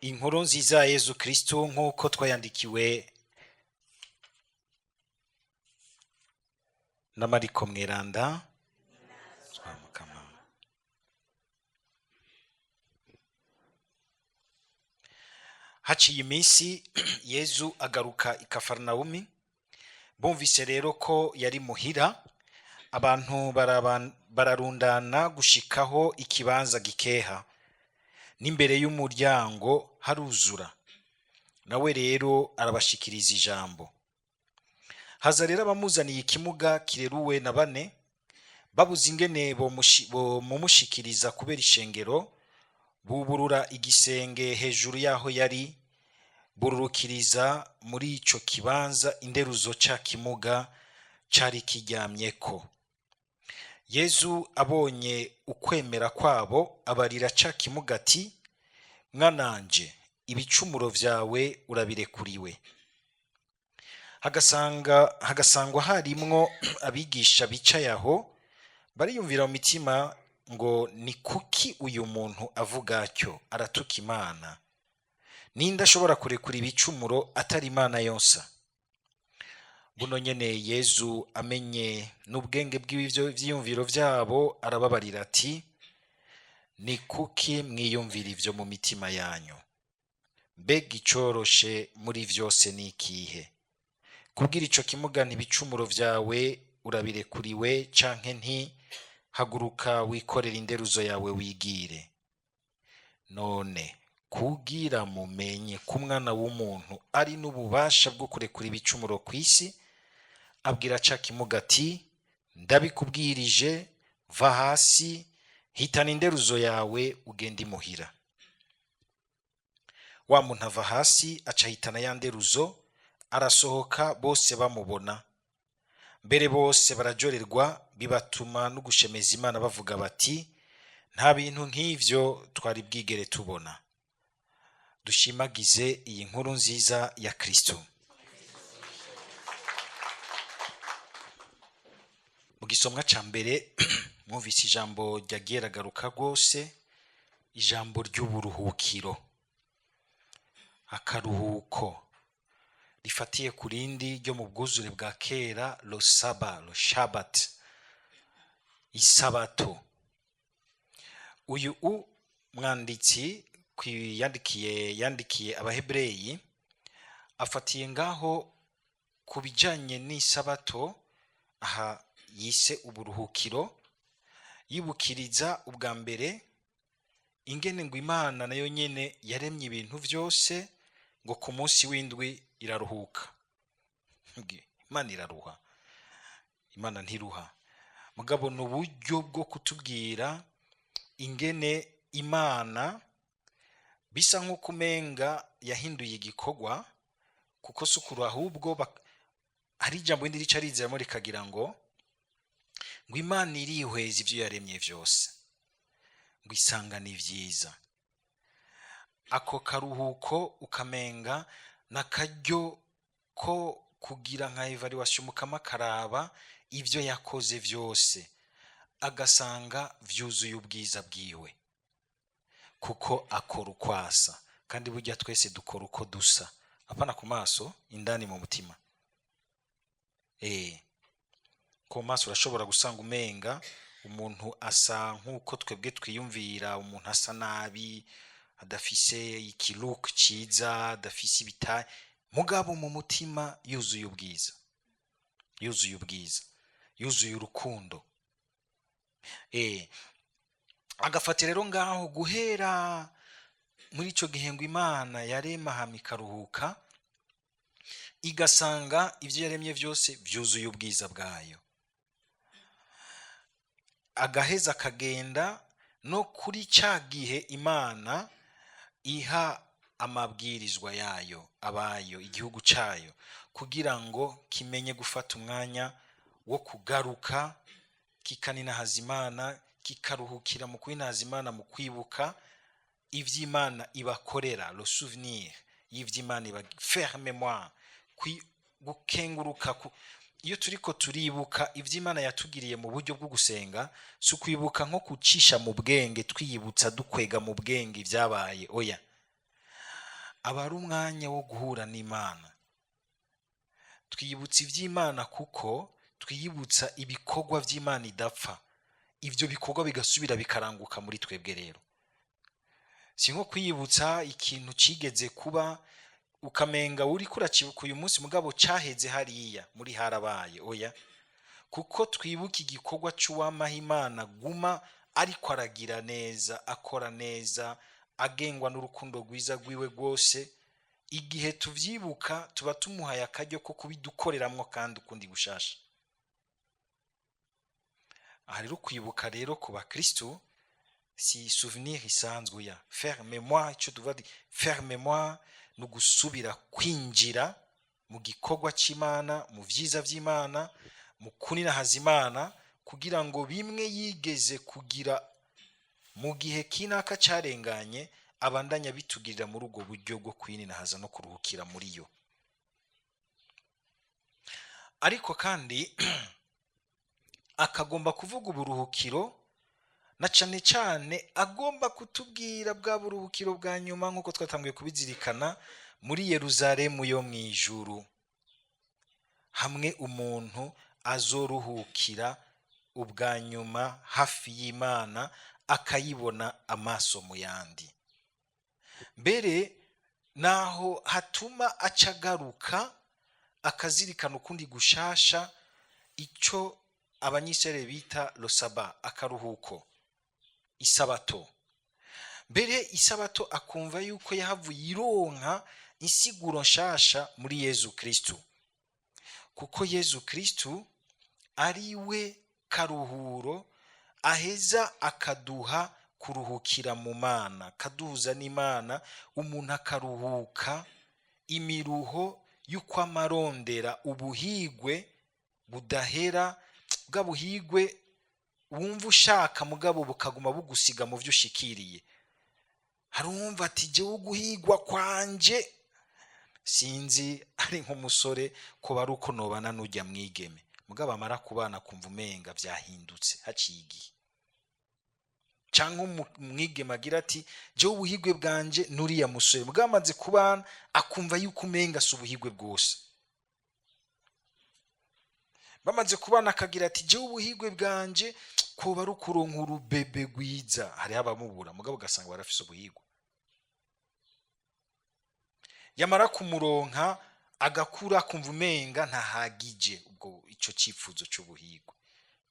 Inkuru nziza ya Yezu Kristo nk'uko twayandikiwe na Mariko Mweranda. Haciye iminsi Yezu agaruka i Kafarnawumi. Bumvise rero ko yari muhira, abantu bararundana gushikaho ikibanza gikeha, n'imbere y'umuryango haruzura. Nawe rero arabashikiriza ijambo. Haza rero abamuzaniye ikimuga kireruwe na bane, babuze ingene mumushikiriza kubera ishengero, buburura igisenge hejuru yaho yari, bururukiriza muri ico kibanza interuzo ca kimuga cari kiryamyeko. Yezu abonye ukwemera kwabo, abarira ca kimuga ati, mwananje, ibicumuro vyawe urabirekuriwe. Hagasangwa harimwo abigisha bicaye aho, bariyumvira mu mitima ngo ni kuki uyu muntu avuga atyo, aratuka Imana? Ninde ashobora kurekura ibicumuro atari Imana yonsa? Buno nyene Yezu amenye n'ubwenge bw'ivyo vyiyumviro vyabo, arababarira ati, ni kuki mwiyumvira ivyo mu mitima yanyu? Mbega icoroshe muri vyose ni ikihe? Kubwira ico kimuga ibicumuro vyawe urabirekuriwe, canke nti haguruka wikorera interuzo yawe wigire? None kugira mumenye ko Umwana w'umuntu ari n'ububasha bwo kurekura ibicumuro kw'isi, abwira ca kimuga ati, ndabikubwirije, va hasi, hitana interuzo yawe ugende imuhira. Wa muntu ava hasi aca hitana ya nteruzo, arasohoka bose bamubona. Mbere bose barajorerwa, bibatuma no gushemeza Imana bavuga bati, nta bintu nk'ivyo twari bwigere tubona. Dushimagize iyi nkuru nziza ya Kristo. Mu gisomwa ca mbere mwumvise ijambo ryagiye ragaruka rwose, ijambo ry'uburuhukiro, akaruhuko rifatiye ku rindi ryo mu bwuzure bwa kera, lo shabat, isabato. Uyu mwanditsi yandikiye Abahebreyi afatiye ngaho ku bijanye n'isabato, aha yise uburuhukiro, yibukiriza ubwa mbere ingene ngo Imana nayo nyene yaremye ibintu vyose, ngo ku munsi w'indwi iraruhuka. Imana iraruha? Imana ntiruha. Mugabo ni uburyo bwo kutubwira ingene Imana bisa nk'uko umenga yahinduye igikorwa, kuko sukuru ahubwo hari ijambo rindi rica riziramo rikagira ngo Imana irihweza ivyo yaremye vyose, ngo isanga ni vyiza. Ako karuhuko ukamenga n'akaryo ko kugira nka evaluation, mukama karaba ivyo yakoze vyose, agasanga vyuzuye ubwiza bwiwe, kuko akora ukwasa. Kandi burya twese dukora uko dusa, apana ku maso, indani mu mutima. Ku maso urashobora gusanga umenga umuntu asa nk'uko twebwe twiyumvira, umuntu asa nabi, adafise ikilook ciza, adafise ibitaye, mugabo mu mutima yuzuye ubwiza, yuzuye ubwiza, yuzuye urukundo. Agafata rero ngaho guhera muri ico gihe ngo Imana yarema hama ikaruhuka, igasanga ivyo yaremye vyose vyuzuye ubwiza bwayo. Agaheza akagenda no kuri ca gihe Imana iha amabwirizwa yayo abayo, igihugu cayo, kugira ngo kimenye gufata umwanya wo kugaruka, kikaninahaza Imana, kikaruhukira mu kwinahaza Imana, mu kwibuka ivy'Imana ibakorera, le souvenir y'ivy'Imana iba, faire mémoire, gukenguruka. Iyo turiko turibuka ivy'Imana yatugiriye mu buryo bwo gusenga, si ukwibuka nko kucisha mu bwenge, twiyibutsa dukwega mu bwenge ivyabaye, oya. aba ari umwanya wo guhura n'Imana. Twiyibutsa iby'Imana kuko twiyibutsa ibikorwa by'Imana idapfa, ibyo bikorwa bigasubira bikaranguka muri twebwe. Rero si nko kwiyibutsa ikintu cigeze kuba ukamenga uri kuracibuka uyu munsi mugabo caheze hariya muri harabaye. Oya, kuko twibuka igikorwa c'uwamaha Imana guma ariko aragira neza, akora neza, agengwa n'urukundo rwiza rwiwe rwose. Igihe tuvyibuka tuba tumuhaye akaryo ko kubidukoreramwo kandi ukundi gushasha. Aha rero kwibuka rero ku bakristo si souvenir isanzwe ya faire mémoire. Ico tuvuga faire mémoire no gusubira kwinjira mu gikorwa c'Imana, mu vyiza vy'Imana, mu kunirahaza Imana, kugira ngo bimwe yigeze kugira mu gihe kinaka carenganye abandanya bitugirira muri ubwo buryo bwo kwininahaza no kuruhukira muri yo. Ariko kandi akagomba kuvuga uburuhukiro, na cane cane agomba kutubwira bwa buruhukiro bwa nyuma nk'uko twatanguye kubizirikana muri Yeruzalemu yo mw'ijuru, hamwe umuntu azoruhukira ubwa nyuma hafi y'Imana, akayibona amaso mu yandi. Mbere naho hatuma acagaruka akazirikana ukundi gushasha ico abanyisraeli bita losaba, akaruhuko, isabato. Mbere isabato akumva yuko yahavuye ironka insiguro nshasha muri Yezu Kristu, kuko Yezu Kristu ari we karuhuro aheza akaduha kuruhukira mu Mana, kaduhuza n'Imana, umuntu akaruhuka imiruho yuko amarondera ubuhigwe budahera, bwa buhigwe wumva ushaka mugabo bukaguma bugusiga mu vyo ushikiriye. Harumva ati jewe guhigwa kwanje sinzi ari nk'umusore ko bari uko nobana n'ujya mwigeme, mugabo amara kubana kumva umenga vyahindutse haciye igihe. Canke umwigeme agira ati jewe ubuhigwe bwanje nuriya musore, mugabo amaze kubana akumva yuko umenga si ubuhigwe bwose. Bamaze kubana akagira ati jewe ubuhigwe bwanje ko bari ukuronka urubebe rwiza, hari abamubura mugabo ugasanga barafise ubuhigwe. Yamara kumuronka agakura kumva umenga ntahagije ubwo ico cifuzo c'ubuhigwe,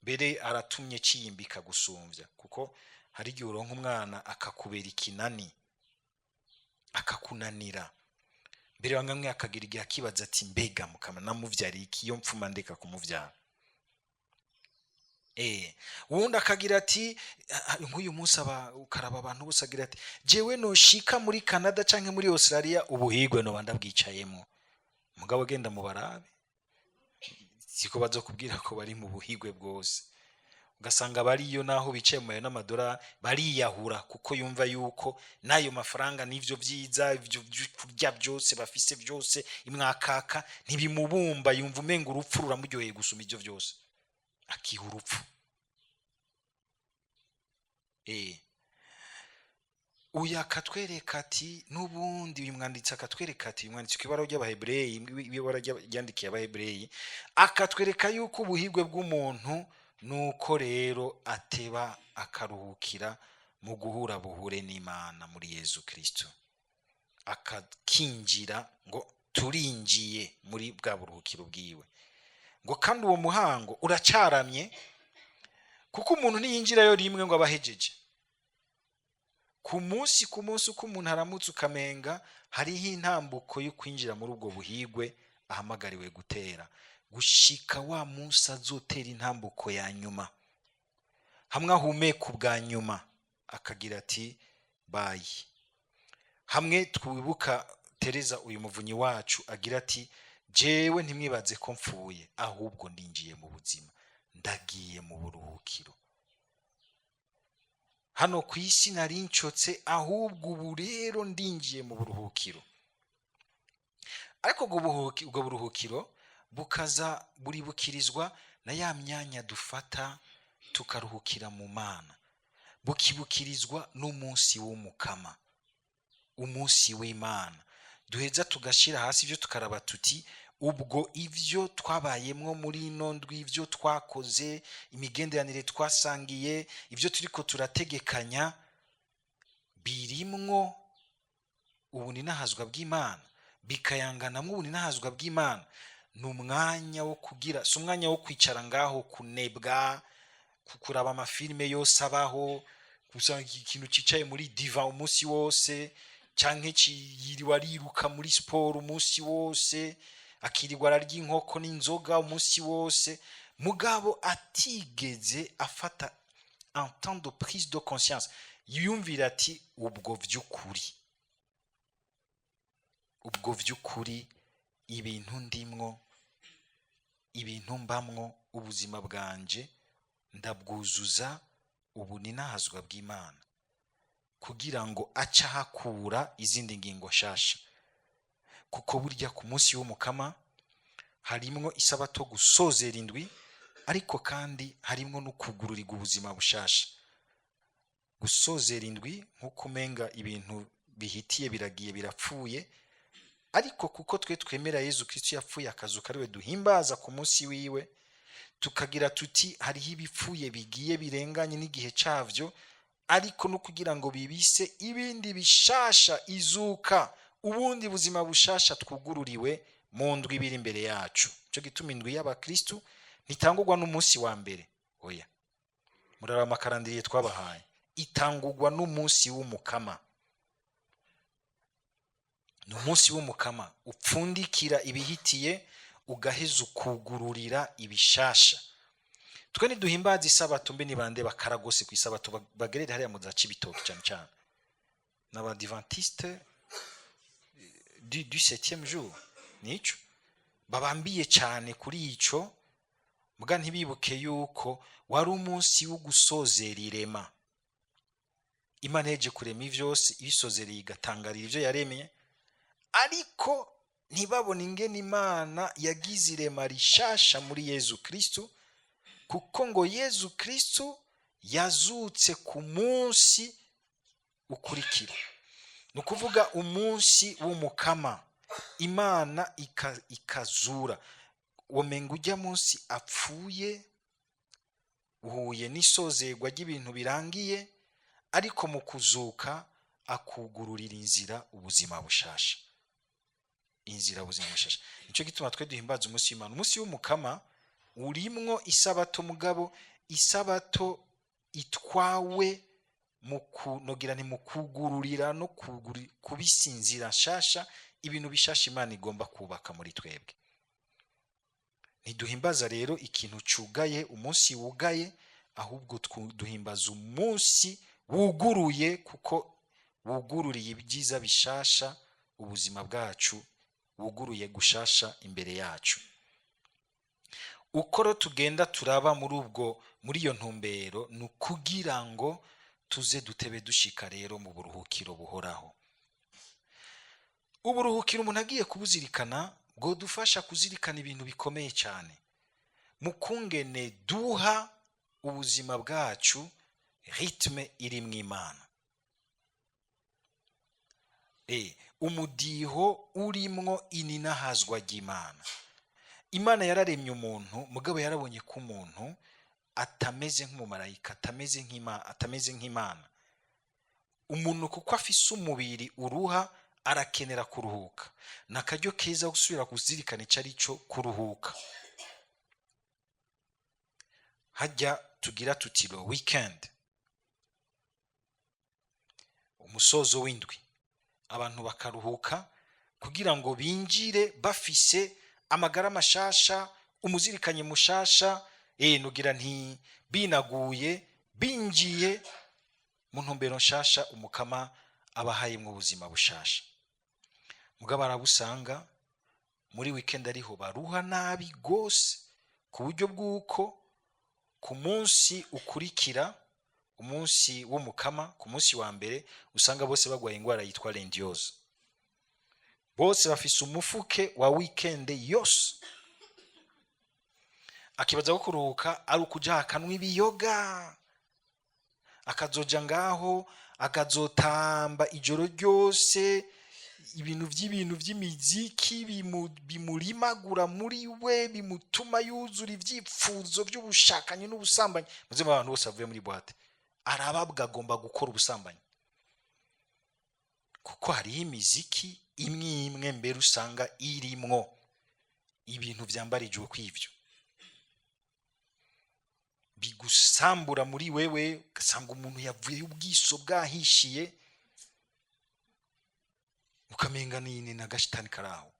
mbere aratumye ciyimbika gusumvya, kuko hari igihe uronka umwana akakubera ikinani, akakunanira. Mbere bamwe akagira igihe akibaza ati mbega mukama namuvyariye iki iyo mpfuma ndeka kumuvyara. Wundi akagira ati nk'uyu munsi ukaraba abantu bose agira ati jewe noshika muri Canada canke muri Australia ubuhigwe no bandabwicayemo, mugabo genda mu barabe siko bazokubwira ko bari mu buhigwe bwose. Ugasanga bariyo naho bicaye mu n'amadora bariyahura, kuko yumva yuko nayo mafaranga n'ivyo vyiza ivyo kurya byose bafise byose imwakaka ntibimubumba, yumva umenga urupfu ruramuryoheye gusuma ivyo byose, akiha urupfu. Uya akatwereka ati n'ubundi uyu mwanditsi akatwereka ati, umwanditsi kw'ibara ry'Abahebreyi, ibara ryandikiye Abahebreyi, akatwereka yuko ubuhigwe bw'umuntu nuko rero ateba akaruhukira mu guhura buhure n'Imana muri Yezu Kristo, akakinjira ngo turinjiye muri bwa buruhukiro bwiwe. Ngo kandi uwo muhango uracaramye, kuko umuntu ntiyinjirayo rimwe ngo abahejeje. Ku munsi uko umuntu aramutse ukamenga hariho intambuko yo kwinjira muri ubwo buhigwe ahamagariwe gutera, gushika wa munsi azotera intambuko ya nyuma, hamwe ahumeka ubwa nyuma akagira ati bayi. Hamwe twibuka Tereza uyu muvunyi wacu agira ati jewe ntimwibaze ko mpfuye, ahubwo ndinjiye mu buzima, ndagiye mu buruhukiro. Hano ku isi nari ncotse, ahubwo ubu rero ndinjiye mu buruhukiro. Ariko ubwo buruhukiro bukaza buribukirizwa na ya myanya dufata tukaruhukira mu Mana, bukibukirizwa n'umunsi w'umukama, umunsi w'Imana, duheza tugashira hasi ibyo tukaraba tuti ubwo ivyo twabayemwo muri ino ndwi, ivyo twakoze, imigenderanire twasangiye, ivyo turiko turategekanya birimwo ubuninahazwa bw'Imana, bikayanganamwo ubuninahazwa bw'Imana. Ni umwanya wo kugira, si umwanya wo kwicara ngaho kunebwa, kuraba amafilime yose abaho, gusanga ikintu cicaye muri diva umunsi wose, canke yiriwe ariruka muri siporo umunsi wose, akirirwa ararya inkoko n'inzoga umunsi wose, mugabo atigeze afata un temps de prise de conscience, yiyumvira ati ubwo vy'ukuri ibintu ndimwo, ibintu mbamwo, ubuzima bwanje ndabwuzuza ubuninahazwa bw'Imana, kugira ngo aca hakura izindi ngingo shasha. Kuko burya ku munsi w'umukama harimwo isabato gusozera indwi, ariko kandi harimwo no kugururirwa ubuzima bushasha. Gusozera indwi nk'uko umenga ibintu bihitiye, biragiye, birapfuye, ariko kuko twe twemera Yezu Kristo yapfuye akazuka, ariwe duhimbaza ku munsi wiwe, tukagira tuti hariho ibipfuye bigiye birenganye n'igihe cavyo, ariko no kugira ngo bibise ibindi bishasha, izuka, ubundi buzima bushasha twugururiwe mu ndwi biri imbere yacu. Cyo gituma indwi y'abakristu ntitangurwa n'umunsi wa mbere, oya, murara amakarandiriye twabahaye, itangurwa n'umunsi w'umukama. Ni umunsi w'umukama upfundikira ibihitiye, ugaheza ukugururira ibishasha. Twe niduhimbaza isabato, mbe nibande bakaragose ku isabato bagerere hariya mu za Cibitoke cyane cyane, n'abadiventiste du 7e jour, nico babambiye cyane kuri ico, muga ntibibuke yuko wari umunsi wo gusozera irema. Imana yeje kurema ivyose, ibisozereye igatangarira ivyo yaremye, ariko ntibabona ingene Imana yagize irema rishasha muri Yezu Kristo, kuko ngo Yezu Kristo yazutse ku munsi ukurikira. Ni ukuvuga umunsi w'umukama, Imana ikazura. Womenga ujya munsi apfuye, uhuye n'isozerwa ry'ibintu birangiye, ariko mu kuzuka akugururira inzira ubuzima bushasha, inzira ubuzima bushasha. Nico gituma twe duhimbaza umunsi w'Imana. Umunsi w'umukama urimwo isabato, mugabo isabato itwawe mu kunogira, ni mu kugururira no kubisinzira nshasha, ibintu bishasha Imana igomba kubaka muri twebwe. Ntiduhimbaza rero ikintu cugaye, umunsi wugaye, ahubwo duhimbaza umunsi wuguruye, kuko wugururiye ibyiza bishasha, ubuzima bwacu wuguruye gushasha imbere yacu. Uko tugenda turaba muri iyo ntumbero, ni ukugira ngo tuze dutebe dushika rero mu buruhukiro buhoraho. Uburuhukiro umuntu agiye kubuzirikana bwo dufasha kuzirikana ibintu bikomeye cyane, mu kungene duha ubuzima bwacu ritme iri mu Imana, umudiho urimwo ininahazwa ry'Imana. Imana yararemye umuntu, mugabo yarabonye ko umuntu atameze nk'umumarayika, atameze nk'Imana. Umuntu kuko afise umubiri uruha, arakenera kuruhuka. Nakaryo keza gusubira kuzirikana icyo ari cyo kuruhuka. Hajya tugira tutiro weekend, umusozo w'indwi, abantu bakaruhuka kugira ngo binjire bafise amagara mashasha, umuzirikanye mushasha, nugira nti binaguye, binjiye mu ntumbero nshasha umukama abahaye mu buzima bushasha. Mugabo arabusanga muri weekend ariho baruha nabi gose, ku buryo bw'uko ku munsi ukurikira, umunsi w'umukama, ku munsi wa mbere usanga bose bagwaye ingwara yitwa lendiose. Bose bafise umufuke wa weekend yose. Akibaza ko kuruhuka ari ukuja akanwa ibiyoga, akazoja ngaho akazotamba ijoro ryose, ibintu by'imiziki bimurimagura muri we, bimutuma yuzura ibyifuzo by'ubushakanyi n'ubusambanyi. muze mu abantu bose bavuye muri boîte arababwa agomba gukora ubusambanyi, kuko hariho imiziki imwe imwe mbere usanga irimwo ibintu byambarijwe kw'ivyo, bigusambura muri wewe, ugasanga umuntu yavuye ubwiso bwahishiye, ukamenga ni n'agashitani karaho.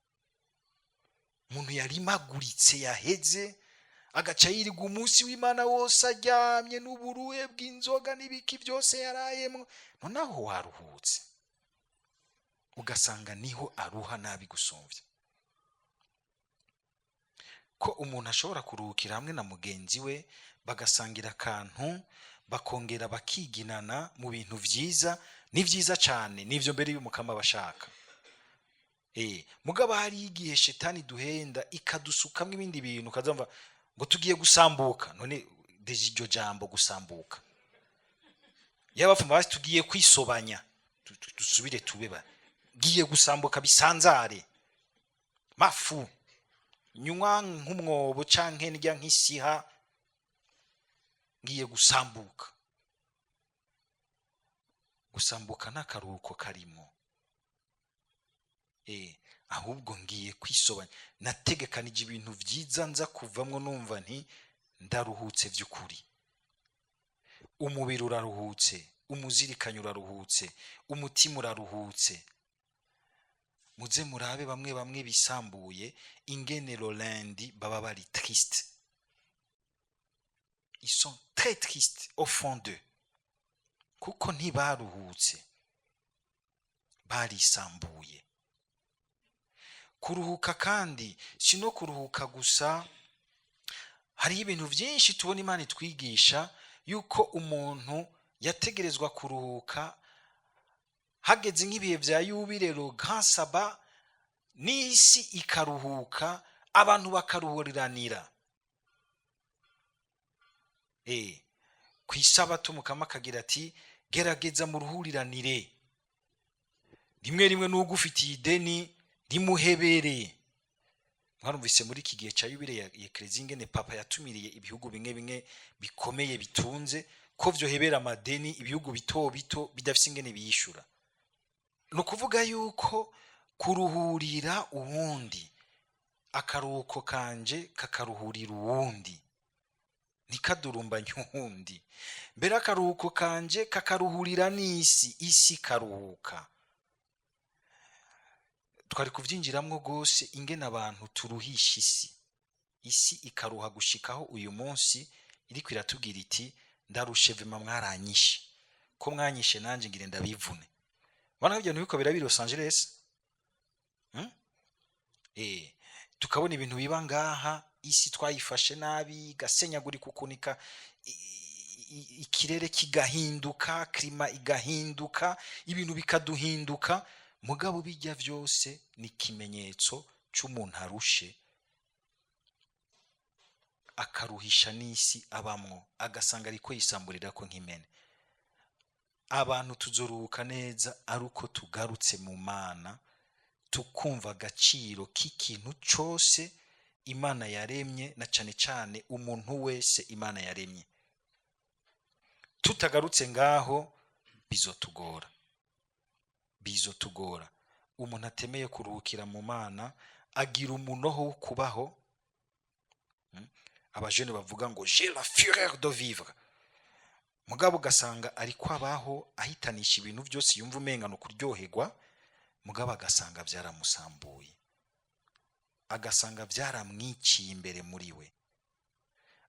umuntu yarimaguritse yaheze, agaca yirirwa umunsi w'Imana wose aryamye n'uburuhe bw'inzoga n'ibiki byose yarayemwo, noneho waruhutse ugasanga niho aruha nabi gusumvya. ko umuntu ashobora kuruhukira hamwe na mugenzi we, bagasangira akantu, bakongera bakiginana mu bintu vyiza, ni vyiza cane, nivyo mbere y'umukama bashaka. mugabo hari igihe shetani duhenda ikadusukamwe ibindi bintu, kazamva ngo tugiye gusambuka. none deje iryo jambo gusambuka, yabafuma basi tugiye kwisobanya, dusubire tubeba, giye gusambuka bisanzare mafu, nywa nk'umwobo canke ndya nk'isiha, ngiye gusambuka. gusambuka n'akaruhuko karimo, ahubwo ngiye kwisobanya, nategekanije ibintu vyiza nza kuvamwo numva nti ndaruhutse vy'ukuri. umubiri uraruhutse, umuzirikanyo uraruhutse, umutima uraruhutse. muze murabe bamwe bamwe bisambuye ingene Rolandi baba bari triste, ils sont très tristes au fond d'eux, kuko ntibaruhutse, barisambuye. kuruhuka kandi si no kuruhuka gusa, hariho ibintu byinshi tubona Imana itwigisha yuko umuntu yategerezwa kuruhuka hageze nk'ibihe vya yubile, grand sabbat, n'isi ikaruhuka, abantu bakaruhuriranira. Kw'isabato Mukama akagira ati gerageza mu ruhuriranire, rimwe rimwe n'ubwo ufitiye ideni rimuhebere. mwarumvise muri iki gihe cya yubile ya Eklezia ingene papa yatumiriye ibihugu bimwe bimwe bikomeye bitunze ko vyohebera amadeni ibihugu bito bito bidafise ingene biyishura. no kuvuga yuko kuruhurira uwundi, akaruhuko kanje kakaruhurira uwundi, nikadurumbanya uwundi. mbere akaruhuko kanje kakaruhurira n'isi, isi karuhuka. twari kuvyinjiramwo gose ingene abantu turuhisha isi ikaruha gushikaho uyu munsi iriko iratubwira iti ndarushe vema mwaranyishe, ko mwanyishe nanje ngire ndabivune. bana ibyo ntibiko birabiri Los Angeles, tukabona ibintu biba ngaha, isi twayifashe nabi, gasenyaguri kukunika, ikirere kigahinduka, klima igahinduka, ibintu bikaduhinduka. mugabo bijya vyose ni kimenyetso c'umuntu arushe, akaruhisha n'isi abamwo, agasanga ariko yisamburira ko nk'imene. abantu tuzoruhuka neza ari uko tugarutse mu Mana, tukumva agaciro k'ikintu cose Imana yaremye, na cane cane umuntu wese Imana yaremye. tutagarutse ngaho bizotugora. umuntu atemeye kuruhukira mu Mana agira umunoho wo kubaho. abajene bavuga ngo j'ai la fureur de vivre, mugabo ugasanga ariko abaho ahitanisha ibintu byose yumva umenga no kuryoherwa, mugabo agasanga byaramusambuye, agasanga byaramwiciye imbere muri we,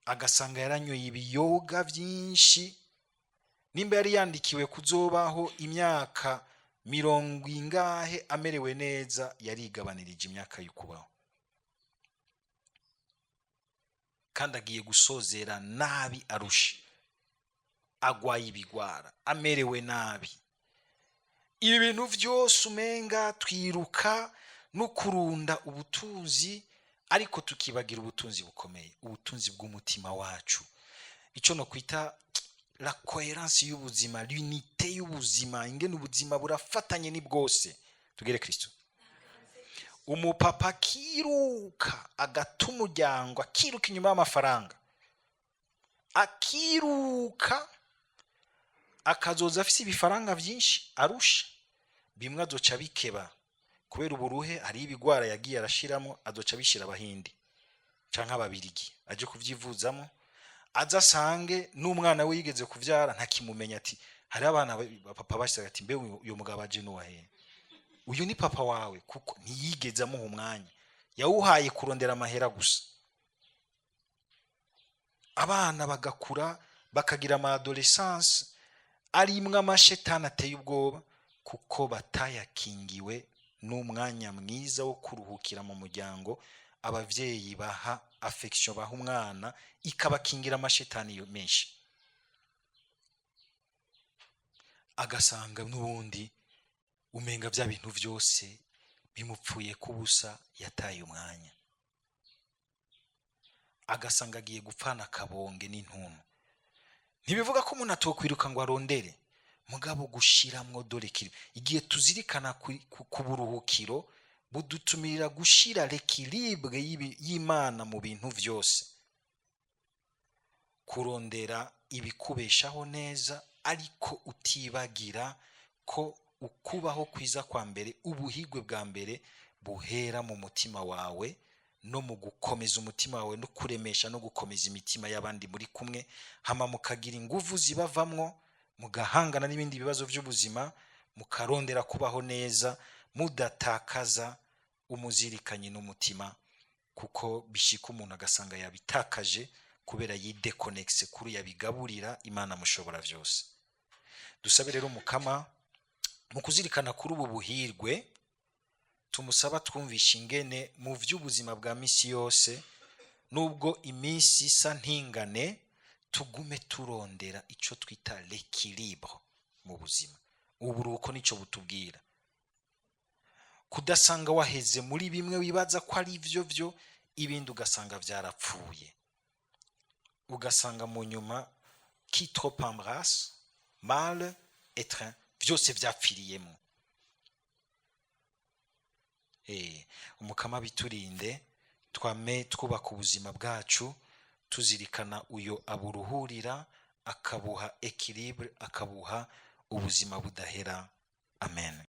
agasanga yaranyoye ibiyoga byinshi. nimba yari yandikiwe kuzobaho imyaka 90 amerewe neza, yarigabanirije imyaka y'ukubaho, kandi agiye gusozera nabi, arushe, agwaye ibigwara, amerewe nabi. ibi bintu vyose umenga twiruka no kurunda ubutunzi, ariko tukibagira ubutunzi bukomeye, ubutunzi bw'umutima wacu, ico no kwita la cohérence y'ubuzima, l'unité y'ubuzima, ingene ubuzima burafatanye ni bwose. tugere Kristo. Umupapa akiruka agata umuryango, akiruka inyuma y'amafaranga, akiruka akazoza afise ibifaranga vyinshi arusha, bimwe azoca bikeba kubera uburuhe, hari ibigwara yagiye arashiramo, azoca bishira abahindi canke ababirigi, aje kuvyivuzamo, aza asange n'umwana we yigeze kuvyara ntakimumenya, ati hari abana papa bashaka ati mbe uyu mugabo aje nuwahe, uyu ni papa wawe, kuko ntiyigeze amuha umwanya, yawuhaye kurondera amahera gusa. Abana bagakura bakagira ama adolescence arimwe amashetani ateye ubwoba, kuko batayakingiwe n'umwanya mwiza wo kuruhukira mu muryango. Abavyeyi baha affection, baha umwana, ikabakingira amashetani menshi, agasanga n'ubundi umenga bya bintu byose bimupfuye kubusa, yataye umwanya, agasanga agiye gupfana kabonge n'intuntu. Ntibivuga ko umuntu atokwiruka ngo arondere, mugabo gushiramwo dore kiri igihe tuzirikana ku buruhukiro budutumirira gushira l'équilibre y'Imana mu bintu vyose, kurondera ibikubeshaho neza, ariko utibagira ko ukubaho kwiza kwa mbere, ubuhigwe bwa mbere buhera mu mutima wawe, no mu gukomeza umutima wawe, no kuremesha no gukomeza imitima y'abandi muri kumwe, hama mukagira inguvu zibavamwo, mugahangana n'ibindi bibazo by'ubuzima, mukarondera kubaho neza, mudatakaza umuzirikanye n'umutima, kuko bishika umuntu agasanga yabitakaje kubera yidekonexe kuri yabigaburira Imana mushobora vyose. Dusabe rero Mukama mu kuzirikana kuri ubu buhirwe, tumusaba twumvisha ingene mu vy'ubuzima bwa misi yose, nubwo iminsi isa ntingane, tugume turondera ico twita l'équilibre mu buzima. Uburuhuko nico butubwira kudasanga waheze muri bimwe wibaza ko ari vyo ibindi ugasanga vyarapfuye, ugasanga mu nyuma qui trop embrasse mal étreint, vyose vyapfiriyemo. Umukama biturinde, twame twubaka ubuzima bwacu tuzirikana uyo aburuhurira, akabuha équilibre, akabuha ubuzima budahera. Amen.